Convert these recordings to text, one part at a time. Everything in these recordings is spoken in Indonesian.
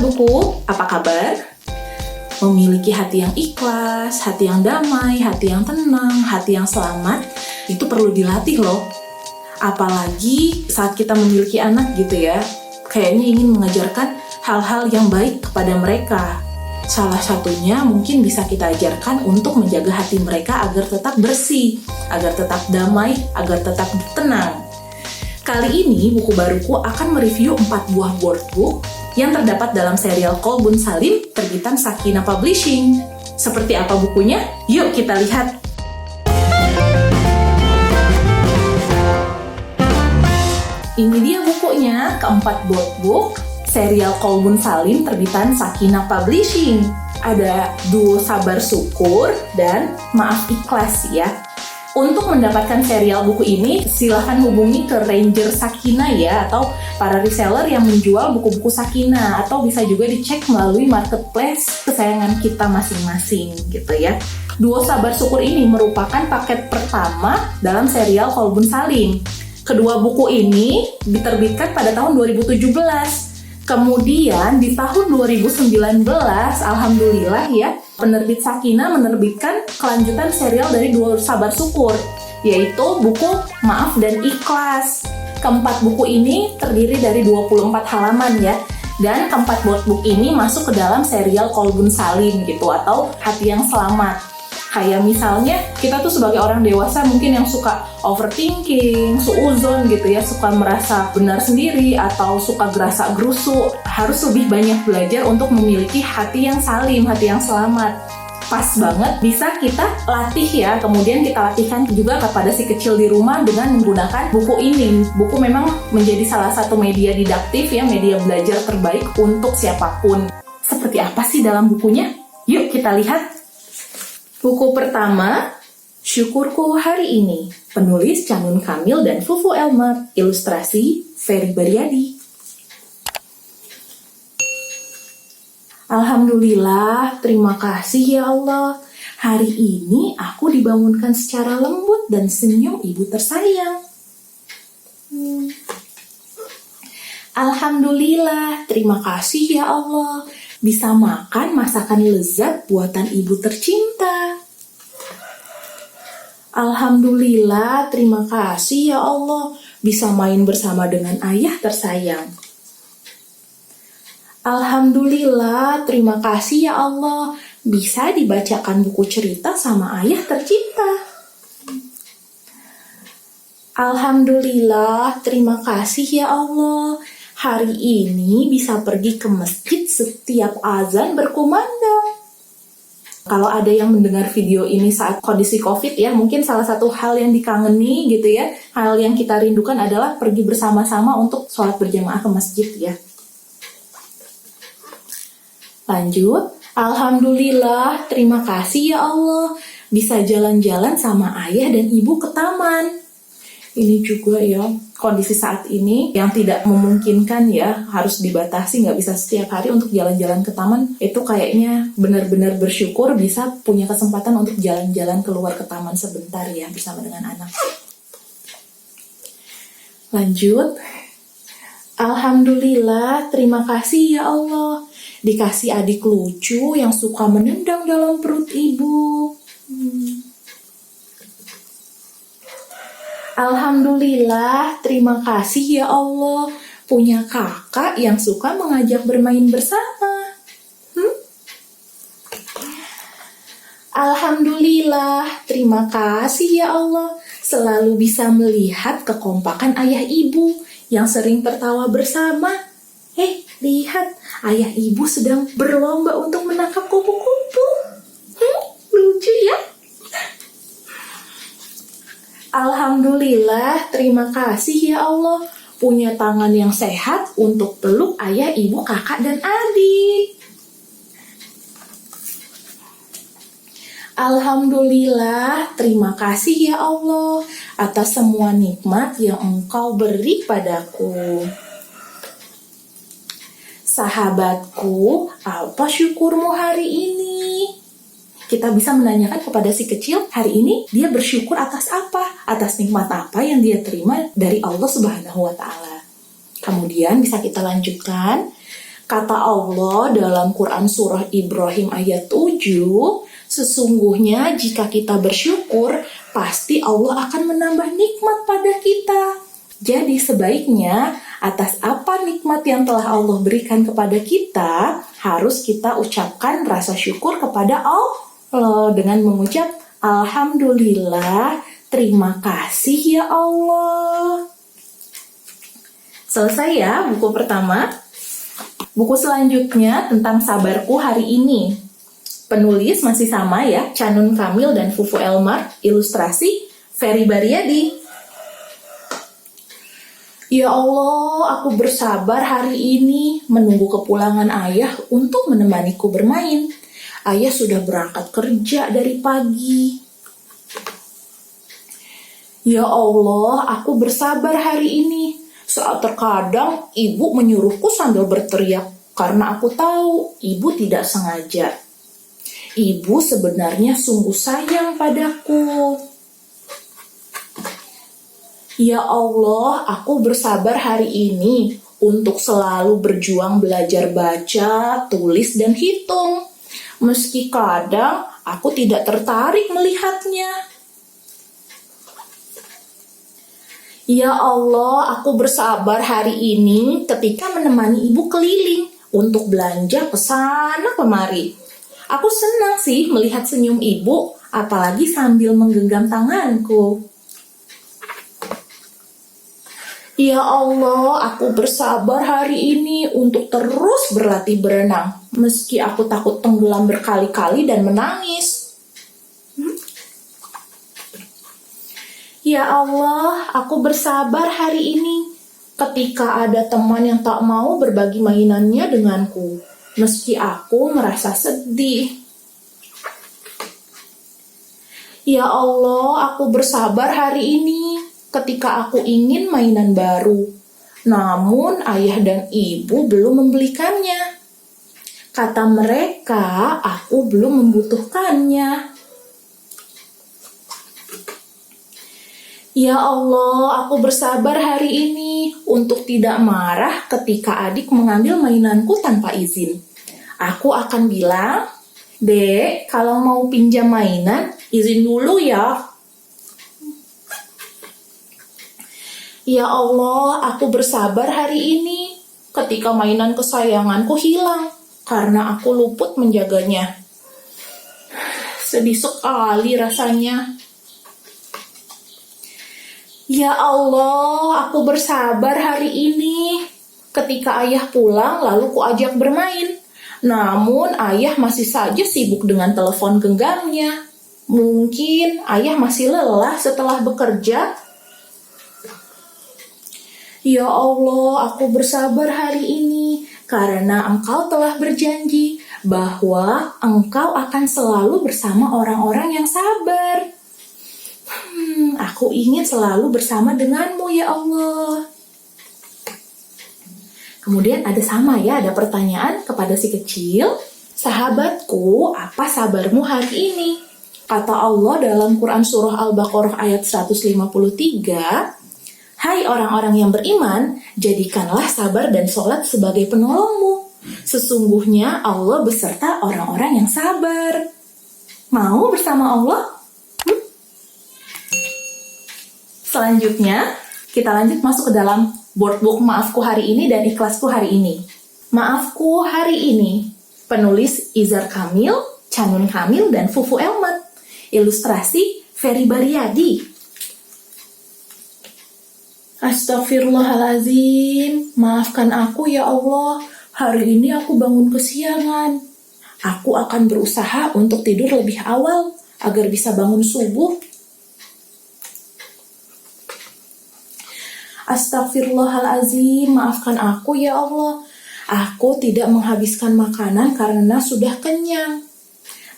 Sahabat buku, apa kabar? Memiliki hati yang ikhlas, hati yang damai, hati yang tenang, hati yang selamat, itu perlu dilatih loh. Apalagi saat kita memiliki anak gitu ya, kayaknya ingin mengajarkan hal-hal yang baik kepada mereka. Salah satunya mungkin bisa kita ajarkan untuk menjaga hati mereka agar tetap bersih, agar tetap damai, agar tetap tenang. Kali ini buku baruku akan mereview 4 buah workbook yang terdapat dalam serial Kolbun Salim terbitan Sakinah Publishing. Seperti apa bukunya? Yuk kita lihat. Ini dia bukunya, keempat workbook serial Kolbun Salim terbitan Sakinah Publishing. Ada Duo Sabar Syukur dan Maaf Ikhlas ya. Untuk mendapatkan serial buku ini, silahkan hubungi ke Ranger Sakinah ya, atau para reseller yang menjual buku-buku Sakinah, atau bisa juga dicek melalui marketplace kesayangan kita masing-masing gitu ya. Duo Sabar Syukur ini merupakan paket pertama dalam serial Kolbun Salim. Kedua buku ini diterbitkan pada tahun 2017. Kemudian di tahun 2019, alhamdulillah ya, penerbit Sakinah menerbitkan kelanjutan serial dari Duo Sabar Syukur, yaitu buku Maaf dan Ikhlas. Keempat buku ini terdiri dari 24 halaman ya, dan keempat workbook ini masuk ke dalam serial Kolbun Salim gitu, atau Hati yang Selamat. Kayak misalnya, kita tuh sebagai orang dewasa mungkin yang suka overthinking, suuzon gitu ya, suka merasa benar sendiri, atau suka gerasa-gerusu, harus lebih banyak belajar untuk memiliki hati yang salim, hati yang selamat. Pas banget bisa kita latih ya, kemudian kita latihkan juga kepada si kecil di rumah dengan menggunakan buku ini. Buku memang menjadi salah satu media didaktif ya, media belajar terbaik untuk siapapun. Seperti apa sih dalam bukunya? Yuk kita lihat. Buku pertama, Syukurku Hari Ini, penulis Canun Kamil dan Fufu Elmer, ilustrasi Ferry Baryadi. Alhamdulillah, terima kasih ya Allah. Hari ini aku dibangunkan secara lembut dan senyum ibu tersayang. Alhamdulillah, terima kasih ya Allah. Bisa makan masakan lezat buatan ibu tercinta. Alhamdulillah, terima kasih ya Allah, bisa main bersama dengan ayah tersayang. Alhamdulillah, terima kasih ya Allah, bisa dibacakan buku cerita sama ayah tercinta. Alhamdulillah, terima kasih ya Allah, hari ini bisa pergi ke masjid setiap azan berkumandang. Kalau ada yang mendengar video ini saat kondisi COVID ya, mungkin salah satu hal yang dikangeni gitu ya, hal yang kita rindukan adalah pergi bersama-sama untuk sholat berjamaah ke masjid ya. Lanjut, alhamdulillah, terima kasih ya Allah, bisa jalan-jalan sama ayah dan ibu ke taman. Ini juga ya, kondisi saat ini yang tidak memungkinkan ya, harus dibatasi, nggak bisa setiap hari untuk jalan-jalan ke taman. Itu kayaknya benar-benar bersyukur bisa punya kesempatan untuk jalan-jalan keluar ke taman sebentar ya, bersama dengan anak. Lanjut, alhamdulillah, terima kasih ya Allah, dikasih adik lucu yang suka menendang dalam perut ibu. Alhamdulillah, terima kasih ya Allah, punya kakak yang suka mengajak bermain bersama. Alhamdulillah, terima kasih ya Allah, selalu bisa melihat kekompakan ayah ibu yang sering tertawa bersama. Lihat, ayah ibu sedang berlomba untuk menangkap kupu-kupu. Lucu ya? Alhamdulillah, terima kasih ya Allah, punya tangan yang sehat untuk peluk ayah, ibu, kakak, dan adik. Alhamdulillah, terima kasih ya Allah, atas semua nikmat yang Engkau beri padaku. Sahabatku, apa syukurmu hari ini? Kita bisa menanyakan kepada si kecil, hari ini dia bersyukur atas apa? Atas nikmat apa yang dia terima dari Allah Subhanahu wa Ta'ala. Kemudian bisa kita lanjutkan, Kata Allah dalam Quran surah Ibrahim ayat 7, sesungguhnya jika kita bersyukur, pasti Allah akan menambah nikmat pada kita. Jadi sebaiknya atas apa nikmat yang telah Allah berikan kepada kita, harus kita ucapkan rasa syukur kepada Allah dengan mengucap Alhamdulillah, terima kasih ya Allah. Selesai ya buku pertama. Buku selanjutnya tentang sabarku hari ini. Penulis masih sama ya, Canun Kamil dan Fufu Elmar. Ilustrasi Ferry Baryadi. Ya Allah, aku bersabar hari ini menunggu kepulangan ayah untuk menemaniku bermain. Ayah sudah berangkat kerja dari pagi. Ya Allah, aku bersabar hari ini. Saat terkadang ibu menyuruhku sambil berteriak karena aku tahu ibu tidak sengaja. Ibu sebenarnya sungguh sayang padaku. Ya Allah, aku bersabar hari ini untuk selalu berjuang belajar baca, tulis, dan hitung. Meski kadang aku tidak tertarik melihatnya. Ya Allah, aku bersabar hari ini ketika menemani ibu keliling untuk belanja ke sana kemari. Aku senang sih melihat senyum ibu, apalagi sambil menggenggam tanganku. Ya Allah, aku bersabar hari ini untuk terus berlatih berenang, meski aku takut tenggelam berkali-kali dan menangis. Ya Allah, aku bersabar hari ini ketika ada teman yang tak mau berbagi mainannya denganku, meski aku merasa sedih. Ya Allah, aku bersabar hari ini ketika aku ingin mainan baru, namun ayah dan ibu belum membelikannya. Kata mereka, aku belum membutuhkannya. Ya Allah, aku bersabar hari ini untuk tidak marah ketika adik mengambil mainanku tanpa izin. Aku akan bilang, Dek, kalau mau pinjam mainan, izin dulu ya. Ya Allah, aku bersabar hari ini ketika mainan kesayanganku hilang karena aku luput menjaganya. Sedih sekali rasanya. Ya Allah, aku bersabar hari ini ketika ayah pulang lalu ku ajak bermain. Namun ayah masih saja sibuk dengan telepon genggamnya. Mungkin ayah masih lelah setelah bekerja. Ya Allah, aku bersabar hari ini karena Engkau telah berjanji bahwa Engkau akan selalu bersama orang-orang yang sabar. Aku ingin selalu bersama denganmu ya Allah. Kemudian ada pertanyaan kepada si kecil. Sahabatku, apa sabarmu hari ini? Kata Allah dalam Quran surah Al-Baqarah ayat 153, Hai orang-orang yang beriman, jadikanlah sabar dan sholat sebagai penolongmu. Sesungguhnya Allah beserta orang-orang yang sabar. Mau bersama Allah? Selanjutnya, kita lanjut masuk ke dalam workbook Maafku hari ini dan Ikhlasku hari ini. Maafku hari ini, penulis Izar Kamil, Canun Kamil, dan Fufu Elmar. Ilustrasi Ferry Baryadi. Astagfirullahaladzim, maafkan aku ya Allah, hari ini aku bangun kesiangan. Aku akan berusaha untuk tidur lebih awal agar bisa bangun subuh. Astagfirullahaladzim, maafkan aku ya Allah. Aku tidak menghabiskan makanan karena sudah kenyang.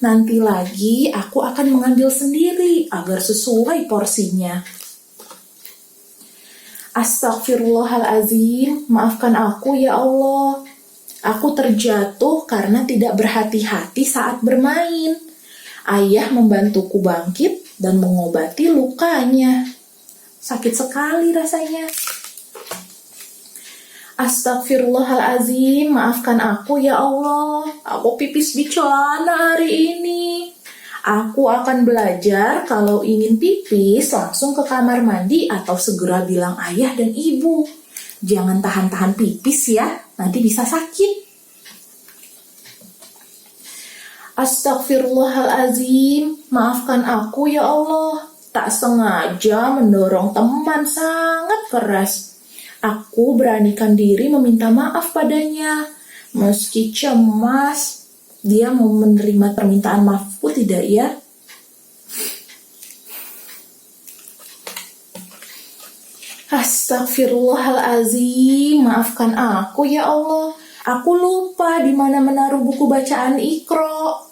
Nanti lagi aku akan mengambil sendiri agar sesuai porsinya. Astagfirullahaladzim, maafkan aku ya Allah. Aku terjatuh karena tidak berhati-hati saat bermain. Ayah membantuku bangkit dan mengobati lukanya. Sakit sekali rasanya. Astagfirullahalazim, maafkan aku ya Allah. Aku pipis di celana hari ini. Aku akan belajar kalau ingin pipis langsung ke kamar mandi atau segera bilang ayah dan ibu. Jangan tahan-tahan pipis ya, nanti bisa sakit. Astagfirullahalazim, maafkan aku ya Allah. Tak sengaja mendorong teman sangat keras. Aku beranikan diri meminta maaf padanya. Meski cemas, dia mau menerima permintaan maafku tidak ya? Astagfirullahalazim, maafkan aku ya Allah. Aku lupa di mana menaruh buku bacaan Iqra.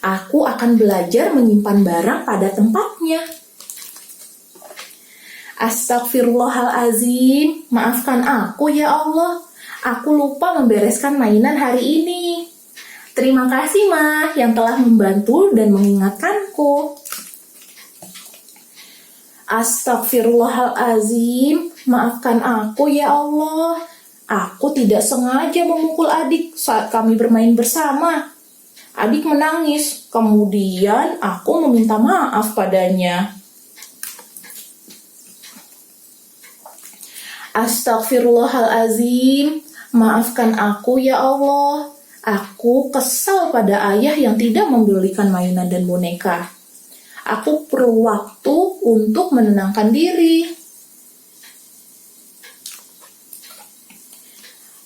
Aku akan belajar menyimpan barang pada tempatnya. Astagfirullahalazim, maafkan aku ya Allah. Aku lupa membereskan mainan hari ini. Terima kasih Ma yang telah membantu dan mengingatkanku. Astagfirullahalazim, maafkan aku ya Allah. Aku tidak sengaja memukul adik saat kami bermain bersama. Adik menangis, kemudian aku meminta maaf padanya. Astagfirullahalazim, maafkan aku ya Allah. Aku kesal pada ayah yang tidak membelikan mainan dan boneka. Aku perlu waktu untuk menenangkan diri.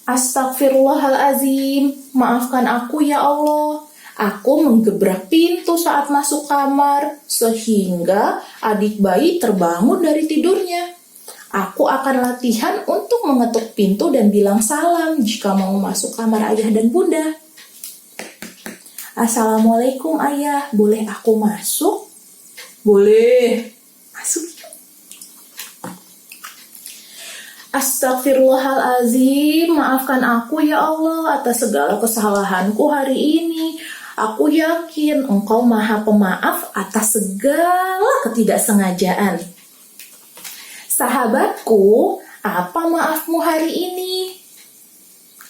Astagfirullahalazim, maafkan aku ya Allah. Aku menggebrak pintu saat masuk kamar, sehingga adik bayi terbangun dari tidurnya. Aku akan latihan untuk mengetuk pintu dan bilang salam jika mau masuk kamar ayah dan bunda. Assalamualaikum ayah, boleh aku masuk? Boleh, masuk. Astagfirullahalazim, maafkan aku ya Allah atas segala kesalahanku hari ini. Aku yakin Engkau Maha Pemaaf atas segala ketidaksengajaan. Sahabatku, apa maafmu hari ini?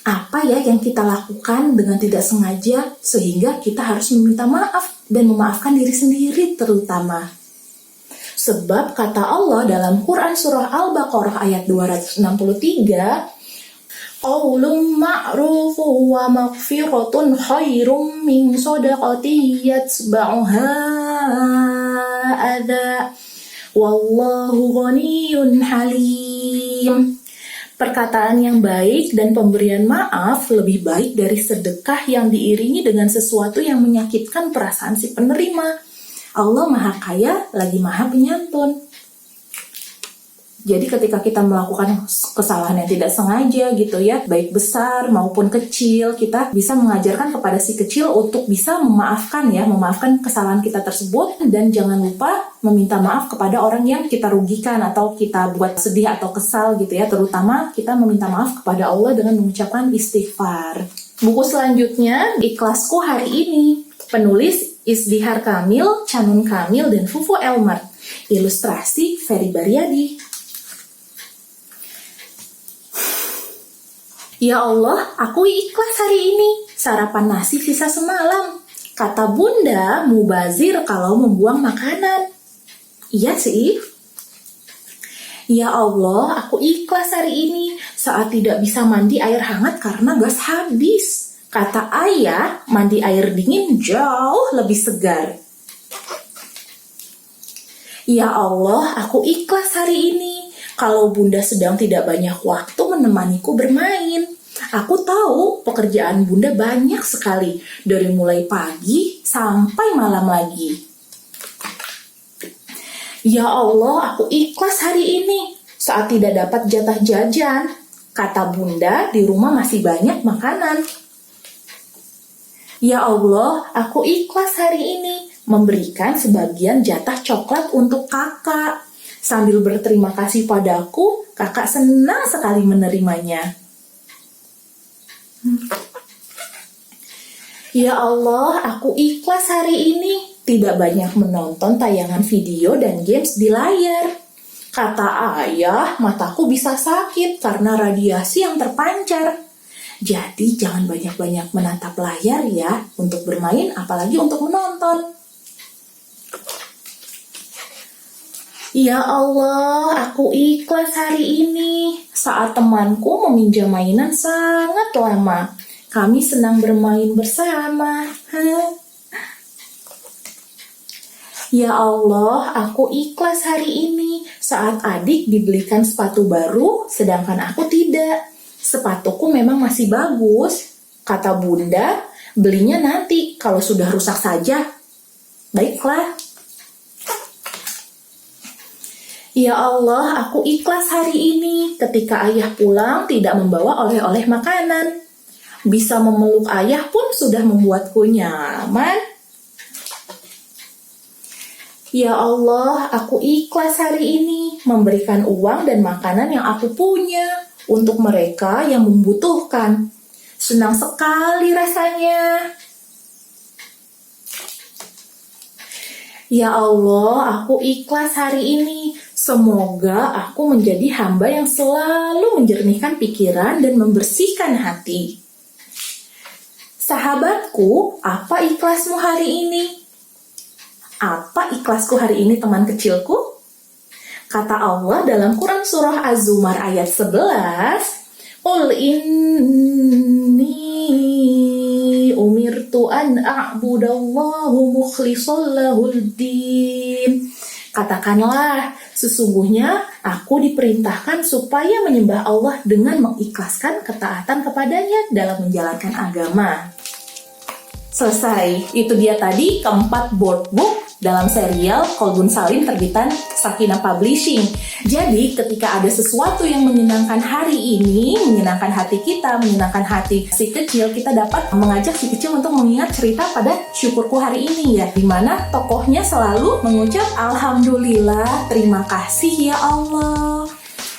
Apa ya yang kita lakukan dengan tidak sengaja sehingga kita harus meminta maaf dan memaafkan diri sendiri terutama? Sebab kata Allah dalam Quran Surah Al-Baqarah ayat 263, Qaulun ma'rufu wa maghfiratun khairum min shadaqati yatba'uha adha. Wallahu ghaniyun halim. Perkataan yang baik dan pemberian maaf lebih baik dari sedekah yang diiringi dengan sesuatu yang menyakitkan perasaan si penerima. Allah Maha Kaya lagi Maha Penyantun. Jadi ketika kita melakukan kesalahan yang tidak sengaja gitu ya, baik besar maupun kecil, kita bisa mengajarkan kepada si kecil untuk bisa memaafkan kesalahan kita tersebut, dan jangan lupa meminta maaf kepada orang yang kita rugikan atau kita buat sedih atau kesal gitu ya, terutama kita meminta maaf kepada Allah dengan mengucapkan istighfar. Buku selanjutnya, Ikhlasku Hari Ini. Penulis Isdihar Kamil, Canun Kamil, dan Fufu Elmar. Ilustrasi Ferry Baryadi. Ya Allah, aku ikhlas hari ini. Sarapan nasi sisa semalam. Kata bunda, mubazir kalau membuang makanan. Iya sih. Ya Allah, aku ikhlas hari ini saat tidak bisa mandi air hangat karena gas habis. Kata ayah, mandi air dingin jauh lebih segar. Ya Allah, aku ikhlas hari ini kalau bunda sedang tidak banyak waktu menemaniku bermain. Aku tahu pekerjaan bunda banyak sekali, dari mulai pagi sampai malam lagi. Ya Allah, aku ikhlas hari ini saat tidak dapat jatah jajan. Kata bunda, di rumah masih banyak makanan. Ya Allah, aku ikhlas hari ini memberikan sebagian jatah coklat untuk kakak. Sambil berterima kasih padaku, kakak senang sekali menerimanya. Ya Allah, aku ikhlas hari ini tidak banyak menonton tayangan video dan games di layar. Kata ayah, mataku bisa sakit karena radiasi yang terpancar. Jadi jangan banyak-banyak menatap layar ya untuk bermain, apalagi untuk menonton. Ya Allah, aku ikhlas hari ini. Saat temanku meminjam mainan sangat lama. Kami senang bermain bersama. Ya Allah, aku ikhlas hari ini. Saat adik dibelikan sepatu baru, sedangkan aku tidak. Sepatuku memang masih bagus. Kata bunda, belinya nanti kalau sudah rusak saja. Baiklah. Ya Allah, aku ikhlas hari ini ketika ayah pulang tidak membawa oleh-oleh makanan. Bisa memeluk ayah pun sudah membuatku nyaman. Ya Allah, aku ikhlas hari ini memberikan uang dan makanan yang aku punya untuk mereka yang membutuhkan. Senang sekali rasanya. Ya Allah, aku ikhlas hari ini. Semoga aku menjadi hamba yang selalu menjernihkan pikiran dan membersihkan hati. Sahabatku, apa ikhlasmu hari ini? Apa ikhlasku hari ini, teman kecilku? Kata Allah dalam Quran Surah Az-Zumar ayat 11, Qul inni umirtu an a'budallahu mukhlishan lahul din. Katakanlah, sesungguhnya aku diperintahkan supaya menyembah Allah dengan mengikhlaskan ketaatan kepadanya dalam menjalankan agama. Selesai. Itu dia tadi keempat board book dalam serial Qalbun Salim terbitan Sakinah Publishing. Jadi ketika ada sesuatu yang menyenangkan hari ini, menyenangkan hati kita, menyenangkan hati si kecil, kita dapat mengajak si kecil untuk mengingat cerita pada syukurku hari ini ya, dimana tokohnya selalu mengucap Alhamdulillah, terima kasih ya Allah.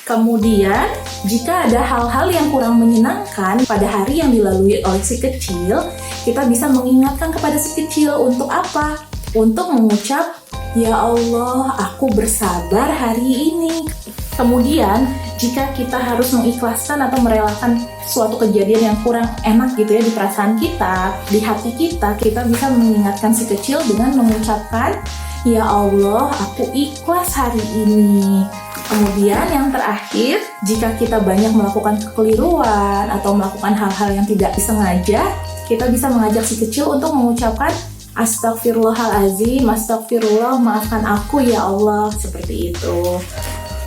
Kemudian, jika ada hal-hal yang kurang menyenangkan pada hari yang dilalui oleh si kecil, kita bisa mengingatkan kepada si kecil untuk apa? Untuk mengucap, ya Allah, aku bersabar hari ini. Kemudian, jika kita harus mengikhlaskan atau merelakan suatu kejadian yang kurang enak gitu ya di perasaan kita, di hati kita, kita bisa mengingatkan si kecil dengan mengucapkan, ya Allah, aku ikhlas hari ini. Kemudian yang terakhir, jika kita banyak melakukan kekeliruan atau melakukan hal-hal yang tidak disengaja, kita bisa mengajak si kecil untuk mengucapkan Astagfirullahalazim, astagfirullah, maafkan aku ya Allah, seperti itu.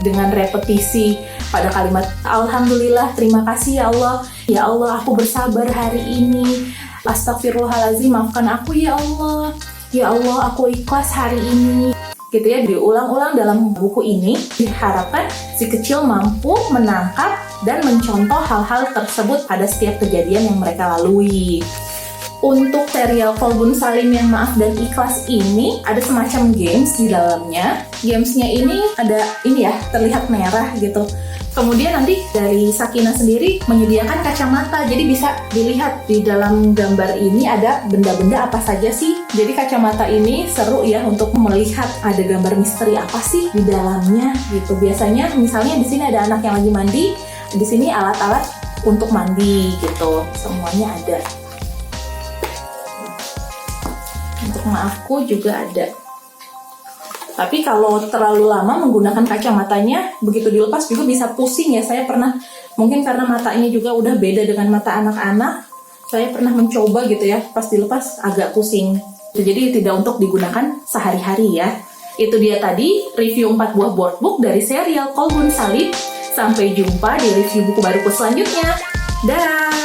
Dengan repetisi pada kalimat Alhamdulillah, terima kasih ya Allah aku bersabar hari ini. Astagfirullahalazim, maafkan aku ya Allah aku ikhlas hari ini. Gitu ya, diulang-ulang dalam buku ini. Diharapkan si kecil mampu menangkap dan mencontoh hal-hal tersebut pada setiap kejadian yang mereka lalui. Untuk serial Qalbun Salim yang maaf dan ikhlas ini ada semacam games di dalamnya. Gamesnya ini ada ini ya, terlihat merah gitu. Kemudian nanti dari Sakinah sendiri menyediakan kacamata, jadi bisa dilihat di dalam gambar ini ada benda-benda apa saja sih. Jadi kacamata ini seru ya untuk melihat ada gambar misteri apa sih di dalamnya gitu. Biasanya misalnya di sini ada anak yang lagi mandi, di sini alat-alat untuk mandi gitu. Semuanya ada. Untuk maafku juga ada. Tapi kalau terlalu lama menggunakan kacamatanya, begitu dilepas juga bisa pusing ya. Saya pernah, mungkin karena matanya juga udah beda dengan mata anak-anak, saya pernah mencoba gitu ya, pas dilepas agak pusing. Jadi tidak untuk digunakan sehari-hari ya. Itu dia tadi review 4 buah board book dari serial Qalbun Salim. Sampai jumpa di review buku baruku selanjutnya. Dah!